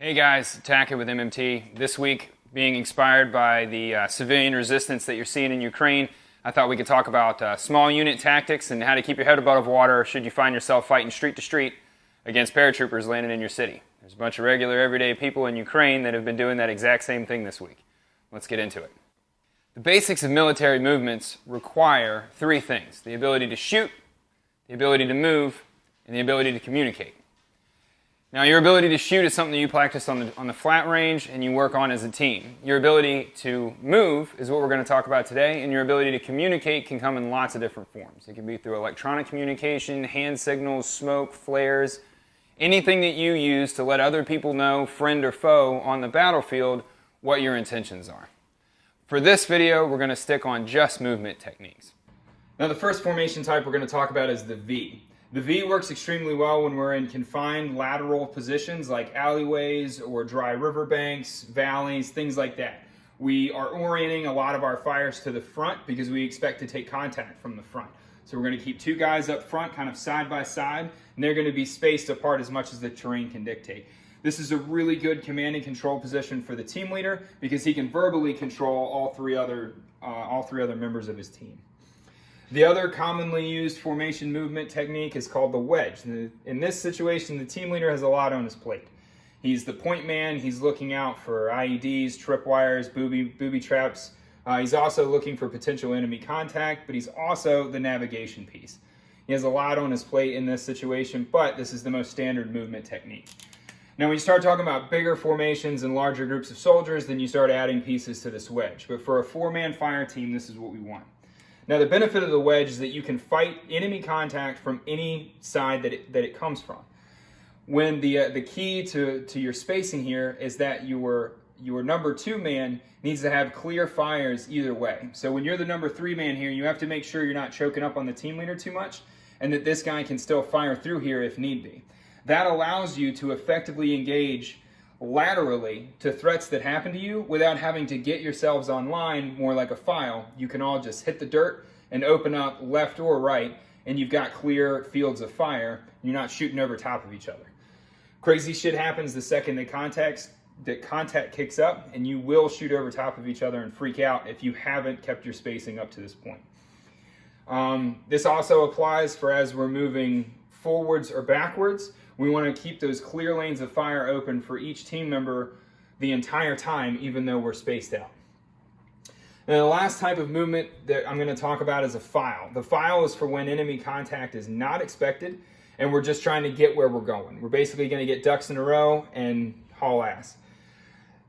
Hey guys, Taka with MMT. This week, being inspired by the civilian resistance that you're seeing in Ukraine, I thought we could talk about small unit tactics and how to keep your head above water should you find yourself fighting street to street against paratroopers landing in your city. There's a bunch of regular, everyday people in Ukraine that have been doing that exact same thing this week. Let's get into it. The basics of military movements require three things: the ability to shoot, the ability to move, and the ability to communicate. Now, your ability to shoot is something that you practice on the flat range and you work on as a team. Your ability to move is what we're going to talk about today, and your ability to communicate can come in lots of different forms. It can be through electronic communication, hand signals, smoke, flares, anything that you use to let other people know, friend or foe, on the battlefield what your intentions are. For this video, we're going to stick on just movement techniques. Now, the first formation type we're going to talk about is the V. The V works extremely well when we're in confined lateral positions like alleyways or dry riverbanks, valleys, things like that. We are orienting a lot of our fires to the front because we expect to take contact from the front. So we're going to keep two guys up front kind of side by side, and they're going to be spaced apart as much as the terrain can dictate. This is a really good command and control position for the team leader because he can verbally control all three other members of his team. The other commonly used formation movement technique is called the wedge. In this situation, the team leader has a lot on his plate. He's the point man. He's looking out for IEDs, tripwires, booby traps. He's also looking for potential enemy contact, but he's also the navigation piece. He has a lot on his plate in this situation, but this is the most standard movement technique. Now, when you start talking about bigger formations and larger groups of soldiers, then you start adding pieces to this wedge. But for a four-man fire team, this is what we want. Now, the benefit of the wedge is that you can fight enemy contact from any side that it comes from. When the key to your spacing here is that your number two man needs to have clear fires either way. So when you're the number three man here, you have to make sure you're not choking up on the team leader too much and that this guy can still fire through here if need be. That allows you to effectively engage laterally to threats that happen to you without having to get yourselves online more like a file. You can all just hit the dirt and open up left or right, and you've got clear fields of fire. You're not shooting over top of each other. Crazy shit happens the second that contact kicks up, and you will shoot over top of each other and freak out if you haven't kept your spacing up to this point. This also applies for as we're moving forwards or backwards. We want to keep those clear lanes of fire open for each team member the entire time, even though we're spaced out. And the last type of movement that I'm going to talk about is a file. The file is for when enemy contact is not expected and we're just trying to get where we're going. We're basically going to get ducks in a row and haul ass.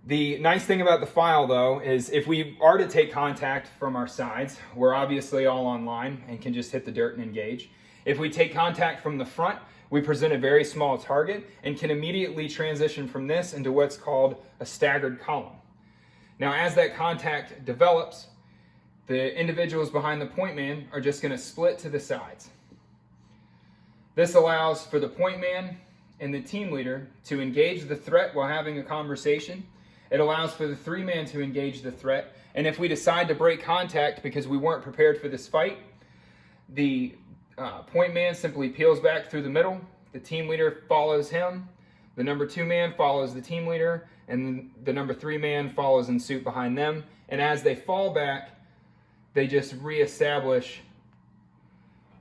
The nice thing about the file, though, is if we are to take contact from our sides, we're obviously all online and can just hit the dirt and engage. If we take contact from the front, we present a very small target and can immediately transition from this into what's called a staggered column. Now, as that contact develops, the individuals behind the point man are just going to split to the sides. This allows for the point man and the team leader to engage the threat while having a conversation. It allows for the three man to engage the threat. And if we decide to break contact because we weren't prepared for this fight, the point man simply peels back through the middle. The team leader follows him. The number two man follows the team leader, and the number three man follows in suit behind them. And as they fall back, they just reestablish,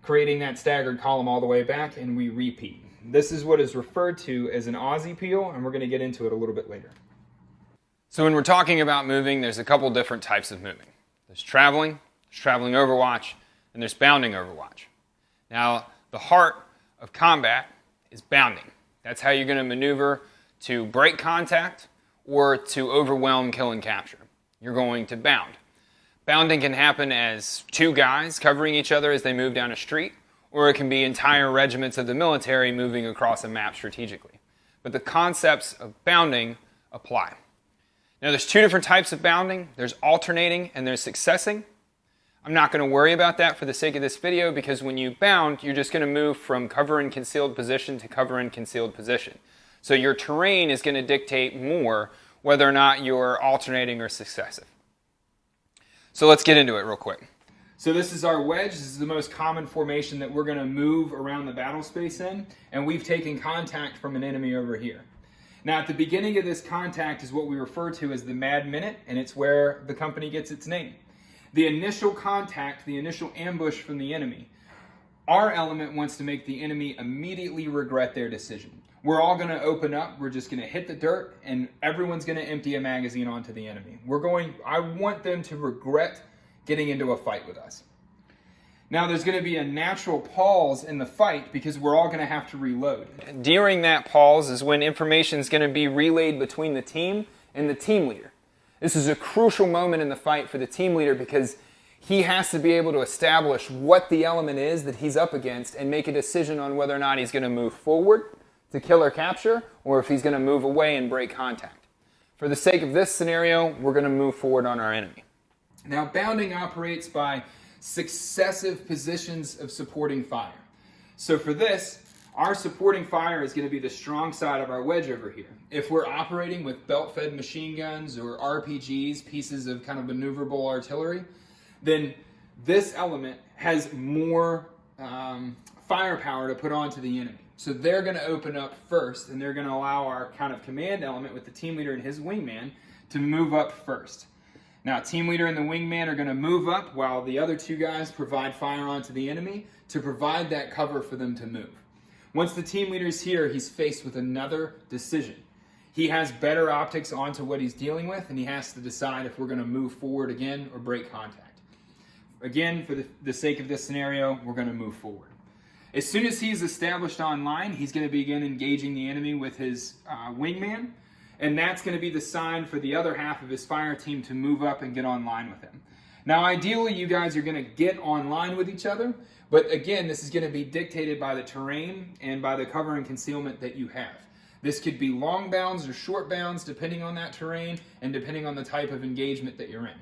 creating that staggered column all the way back, and we repeat. This is what is referred to as an Aussie peel, and we're going to get into it a little bit later. So when we're talking about moving, there's a couple different types of moving. There's traveling overwatch, and there's bounding overwatch. Now, the heart of combat is bounding. That's how you're going to maneuver to break contact or to overwhelm, kill, and capture. You're going to bound. Bounding can happen as two guys covering each other as they move down a street, or it can be entire regiments of the military moving across a map strategically. But the concepts of bounding apply. Now, there's two different types of bounding. There's alternating and there's successing. I'm not going to worry about that for the sake of this video because when you bound, you're just going to move from cover and concealed position to cover and concealed position. So your terrain is going to dictate more whether or not you're alternating or successive. So let's get into it real quick. So this is our wedge. This is the most common formation that we're going to move around the battle space in, and we've taken contact from an enemy over here. Now, at the beginning of this contact is what we refer to as the mad minute, and it's where the company gets its name. The initial contact, the initial ambush from the enemy, our element wants to make the enemy immediately regret their decision. We're all going to open up, we're just going to hit the dirt, and everyone's going to empty a magazine onto the enemy. I want them to regret getting into a fight with us. Now, there's going to be a natural pause in the fight because we're all going to have to reload. During that pause is when information is going to be relayed between the team and the team leader. This is a crucial moment in the fight for the team leader because he has to be able to establish what the element is that he's up against and make a decision on whether or not he's going to move forward to kill or capture, or if he's going to move away and break contact. For the sake of this scenario, we're going to move forward on our enemy. Now, bounding operates by successive positions of supporting fire. So for this, our supporting fire is going to be the strong side of our wedge over here. If we're operating with belt-fed machine guns or RPGs, pieces of kind of maneuverable artillery, then this element has more firepower to put onto the enemy. So they're going to open up first, and they're going to allow our kind of command element with the team leader and his wingman to move up first. Now, team leader and the wingman are going to move up while the other two guys provide fire onto the enemy to provide that cover for them to move. Once the team leader's here, he's faced with another decision. He has better optics onto what he's dealing with, and he has to decide if we're going to move forward again or break contact. Again, for the sake of this scenario, we're going to move forward. As soon as he's established online, he's going to begin engaging the enemy with his wingman, and that's going to be the sign for the other half of his fire team to move up and get online with him. Now, ideally, you guys are going to get online with each other, but again, this is going to be dictated by the terrain and by the cover and concealment that you have. This could be long bounds or short bounds, depending on that terrain and depending on the type of engagement that you're in.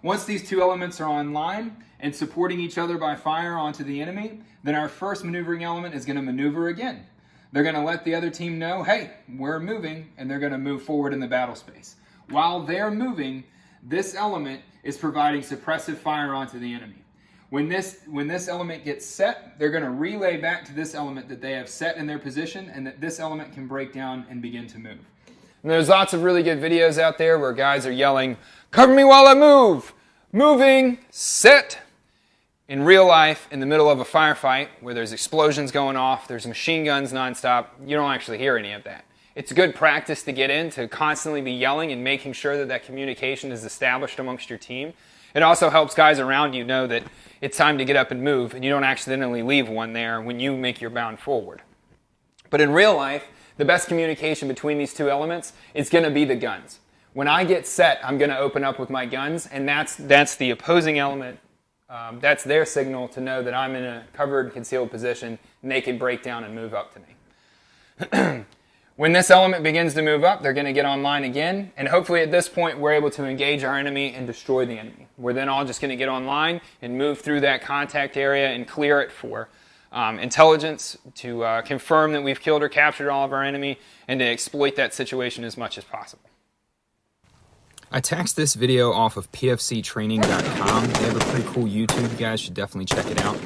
Once these two elements are online and supporting each other by fire onto the enemy, then our first maneuvering element is going to maneuver again. They're going to let the other team know, hey, we're moving, and they're going to move forward in the battle space. While they're moving, this element is providing suppressive fire onto the enemy. When this element gets set, they're going to relay back to this element that they have set in their position, and that this element can break down and begin to move. And there's lots of really good videos out there where guys are yelling, "Cover me while I move! Moving! Set!" In real life, in the middle of a firefight where there's explosions going off, there's machine guns nonstop, you don't actually hear any of that. It's good practice to get in, to constantly be yelling and making sure that that communication is established amongst your team. It also helps guys around you know that it's time to get up and move, and you don't accidentally leave one there when you make your bound forward. But in real life, the best communication between these two elements is going to be the guns. When I get set, I'm going to open up with my guns, and that's the opposing element. That's their signal to know that I'm in a covered, concealed position, and they can break down and move up to me. When this element begins to move up, they're going to get online again, and hopefully at this point we're able to engage our enemy and destroy the enemy. We're then all just going to get online and move through that contact area and clear it for intelligence, to confirm that we've killed or captured all of our enemy, and to exploit that situation as much as possible. I taxed this video off of pfctraining.com. They have a pretty cool YouTube. You guys should definitely check it out.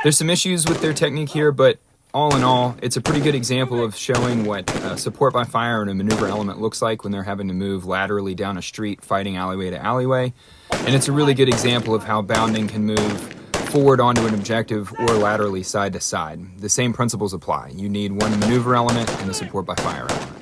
There's some issues with their technique here, but all in all, it's a pretty good example of showing what support by fire and a maneuver element looks like when they're having to move laterally down a street, fighting alleyway to alleyway. And it's a really good example of how bounding can move forward onto an objective or laterally side to side. The same principles apply. You need one maneuver element and a support by fire element.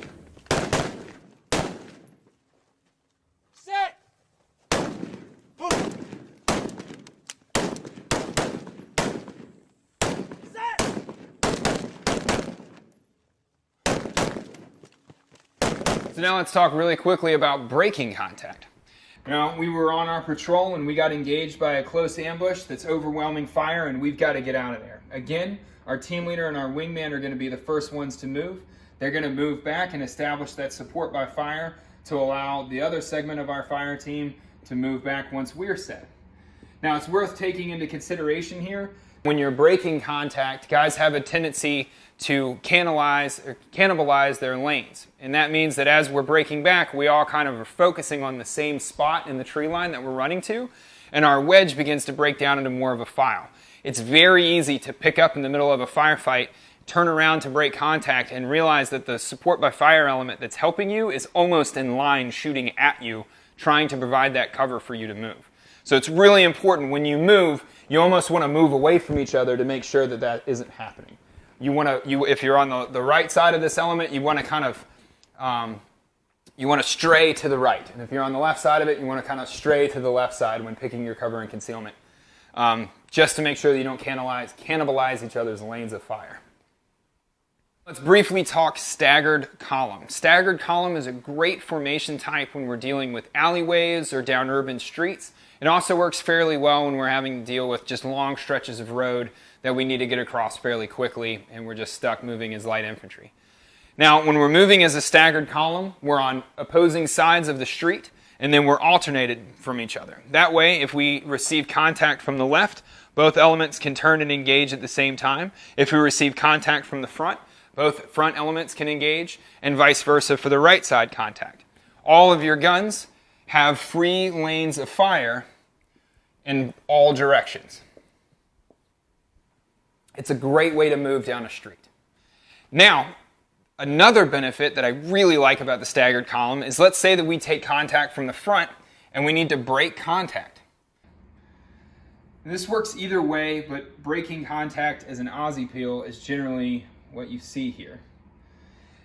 So now let's talk really quickly about breaking contact. Now, we were on our patrol and we got engaged by a close ambush that's overwhelming fire, and we've got to get out of there. Again, our team leader and our wingman are going to be the first ones to move. They're going to move back and establish that support by fire to allow the other segment of our fire team to move back once we're set. Now, it's worth taking into consideration here. When you're breaking contact, guys have a tendency to cannibalize their lanes. And that means that as we're breaking back, we all kind of are focusing on the same spot in the tree line that we're running to, and our wedge begins to break down into more of a file. It's very easy to pick up in the middle of a firefight, turn around to break contact and realize that the support by fire element that's helping you is almost in line shooting at you, trying to provide that cover for you to move. So it's really important when you move, you almost want to move away from each other to make sure that that isn't happening. You want to, if you're on the right side of this element, you want to kind of, you want to stray to the right. And if you're on the left side of it, you want to kind of stray to the left side when picking your cover and concealment. Just to make sure that you don't cannibalize each other's lanes of fire. Let's briefly talk staggered column. Staggered column is a great formation type when we're dealing with alleyways or down urban streets. It also works fairly well when we're having to deal with just long stretches of road that we need to get across fairly quickly and we're just stuck moving as light infantry. Now, when we're moving as a staggered column, we're on opposing sides of the street and then we're alternated from each other. That way, if we receive contact from the left, both elements can turn and engage at the same time. If we receive contact from the front, both front elements can engage, and vice versa for the right side contact. All of your guns have free lanes of fire in all directions. It's a great way to move down a street. Now, another benefit that I really like about the staggered column is, let's say that we take contact from the front and we need to break contact. This works either way, but breaking contact as an Aussie peel is generally what you see here.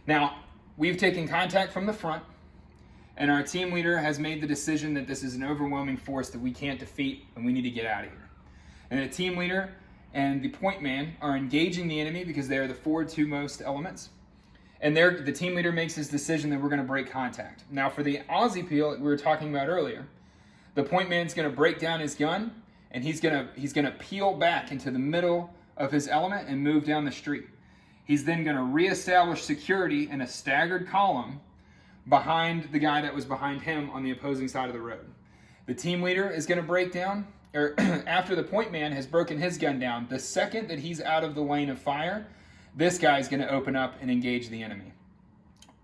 Now, we've taken contact from the front, and our team leader has made the decision that this is an overwhelming force that we can't defeat and we need to get out of here. And the team leader and the point man are engaging the enemy because they are the forward two most elements. And the team leader makes his decision that we're going to break contact. Now, for the Aussie peel that we were talking about earlier, the point man's going to break down his gun, and he's going to peel back into the middle of his element and move down the street. He's then going to reestablish security in a staggered column behind the guy that was behind him on the opposing side of the road. The team leader is going to break down, or after the point man has broken his gun down, the second that he's out of the lane of fire, this guy is going to open up and engage the enemy.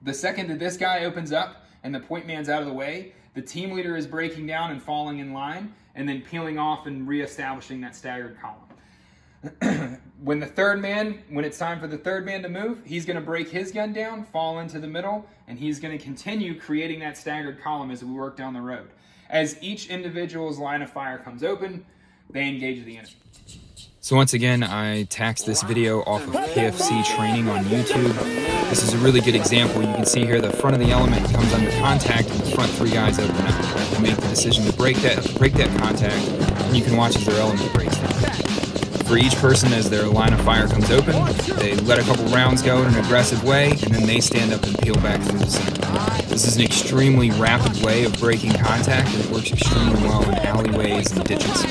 The second that this guy opens up and the point man's out of the way, the team leader is breaking down and falling in line and then peeling off and reestablishing that staggered column. When it's time for the third man to move, he's going to break his gun down, fall into the middle, and he's going to continue creating that staggered column as we work down the road. As each individual's line of fire comes open, they engage the enemy. So once again, I taxed this video off of KFC training on YouTube. This is a really good example. You can see here the front of the element comes under contact and the front three guys open up. They make the decision to break that contact, and you can watch as their element breaks down. For each person, as their line of fire comes open, they let a couple rounds go in an aggressive way, and then they stand up and peel back through the center. This is an extremely rapid way of breaking contact, and it works extremely well in alleyways and ditches.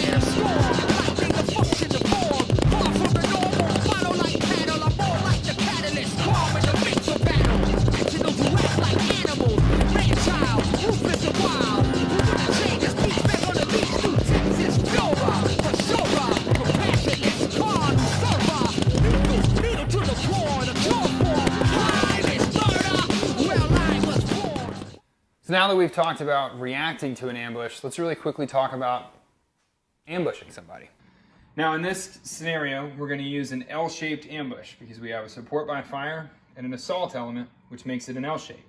So now that we've talked about reacting to an ambush, let's really quickly talk about ambushing somebody. Now in this scenario, we're going to use an L-shaped ambush because we have a support by fire and an assault element, which makes it an L-shape.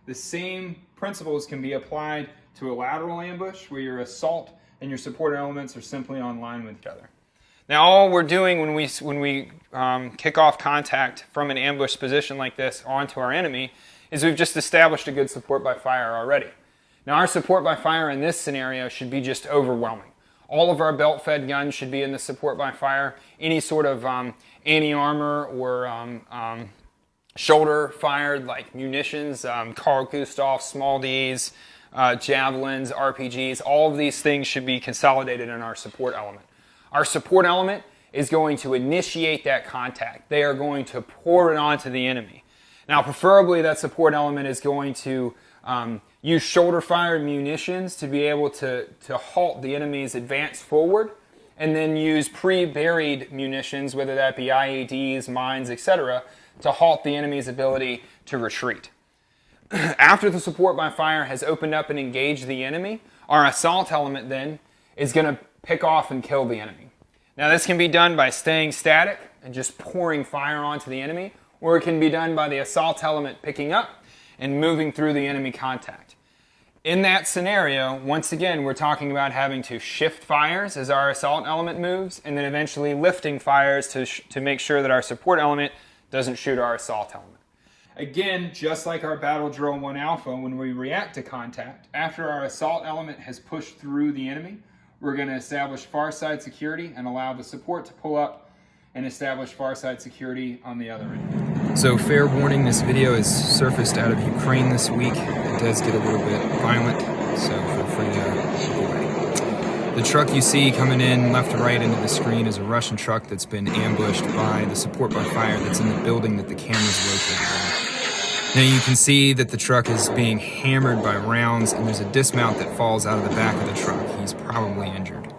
The same principles can be applied to a lateral ambush where your assault and your support elements are simply on line with each other. Now all we're doing when we kick off contact from an ambush position like this onto our enemy is we've just established a good support by fire already. Now our support by fire in this scenario should be just overwhelming. All of our belt-fed guns should be in the support by fire. Any sort of anti-armor or shoulder-fired like munitions, Carl Gustav, small Ds, javelins, RPGs, all of these things should be consolidated in our support element. Our support element is going to initiate that contact. They are going to pour it onto the enemy. Now, preferably that support element is going to use shoulder-fired munitions to be able to halt the enemy's advance forward, and then use pre-buried munitions, whether that be IEDs, mines, etc., to halt the enemy's ability to retreat. After the support by fire has opened up and engaged the enemy, our assault element then is going to pick off and kill the enemy. Now this can be done by staying static and just pouring fire onto the enemy, or it can be done by the assault element picking up and moving through the enemy contact. In that scenario, once again, we're talking about having to shift fires as our assault element moves, and then eventually lifting fires to make sure that our support element doesn't shoot our assault element. Again, just like our Battle Drill 1 Alpha, when we react to contact, after our assault element has pushed through the enemy, we're going to establish far side security and allow the support to pull up and establish far side security on the other end. So fair warning, this video is surfaced out of Ukraine this week. It does get a little bit violent, so feel free to look away. The truck you see coming in left to right into the screen is a Russian truck that's been ambushed by the support by fire that's in the building that the camera's located in. Now you can see that the truck is being hammered by rounds, and there's a dismount that falls out of the back of the truck. He's probably injured.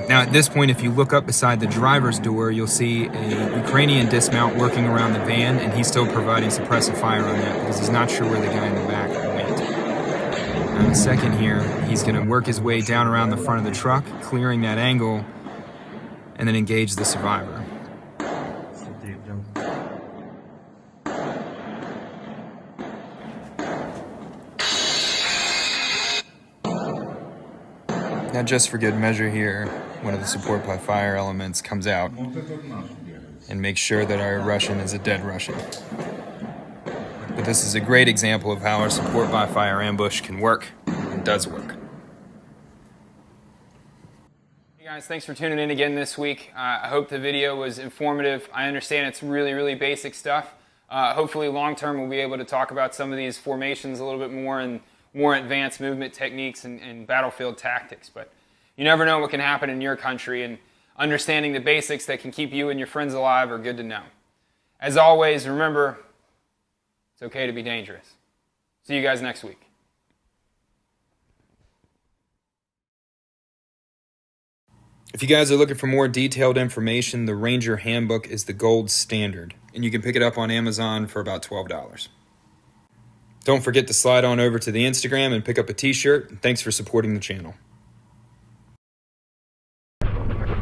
Now at this point, if you look up beside the driver's door, you'll see a Ukrainian dismount working around the van, and he's still providing suppressive fire on that because he's not sure where the guy in the back went. Now in a second here, he's going to work his way down around the front of the truck, clearing that angle, and then engage the survivor. Now just for good measure here, one of the support by fire elements comes out and makes sure that our Russian is a dead Russian. But this is a great example of how our support by fire ambush can work and does work. Hey guys, thanks for tuning in again this week. I hope the video was informative. I understand it's really basic stuff. Hopefully long term we'll be able to talk about some of these formations a little bit more and more advanced movement techniques and battlefield tactics. But you never know what can happen in your country, and understanding the basics that can keep you and your friends alive are good to know. As always, remember, it's okay to be dangerous. See you guys next week. If you guys are looking for more detailed information, the Ranger Handbook is the gold standard, and you can pick it up on Amazon for about $12. Don't forget to slide on over to the Instagram and pick up a t-shirt. Thanks for supporting the channel.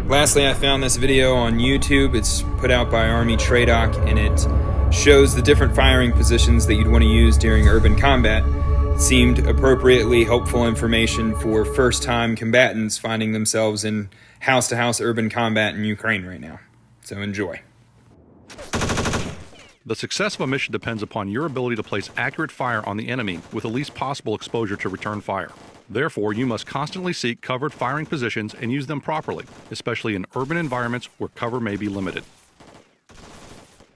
Lastly, I found this video on YouTube. It's put out by Army Tradoc, and it shows the different firing positions that you'd want to use during urban combat. It seemed appropriately helpful information for first-time combatants finding themselves in house-to-house urban combat in Ukraine right now. So enjoy. The success of a mission depends upon your ability to place accurate fire on the enemy with the least possible exposure to return fire. Therefore, you must constantly seek covered firing positions and use them properly, especially in urban environments where cover may be limited.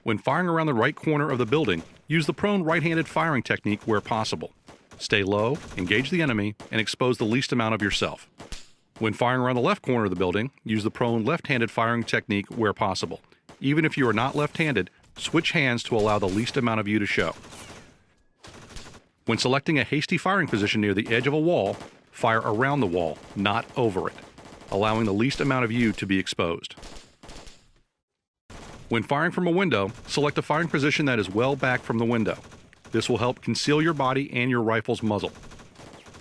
When firing around the right corner of the building, use the prone right-handed firing technique where possible. Stay low, engage the enemy, and expose the least amount of yourself. When firing around the left corner of the building, use the prone left-handed firing technique where possible. Even if you are not left-handed, switch hands to allow the least amount of you to show. When selecting a hasty firing position near the edge of a wall, fire around the wall, not over it, allowing the least amount of you to be exposed. When firing from a window, select a firing position that is well back from the window. This will help conceal your body and your rifle's muzzle.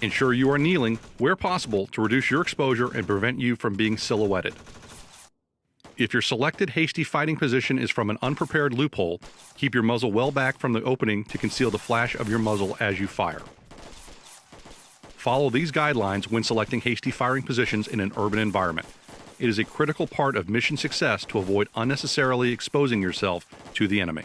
Ensure you are kneeling where possible to reduce your exposure and prevent you from being silhouetted. If your selected hasty fighting position is from an unprepared loophole, keep your muzzle well back from the opening to conceal the flash of your muzzle as you fire. Follow these guidelines when selecting hasty firing positions in an urban environment. It is a critical part of mission success to avoid unnecessarily exposing yourself to the enemy.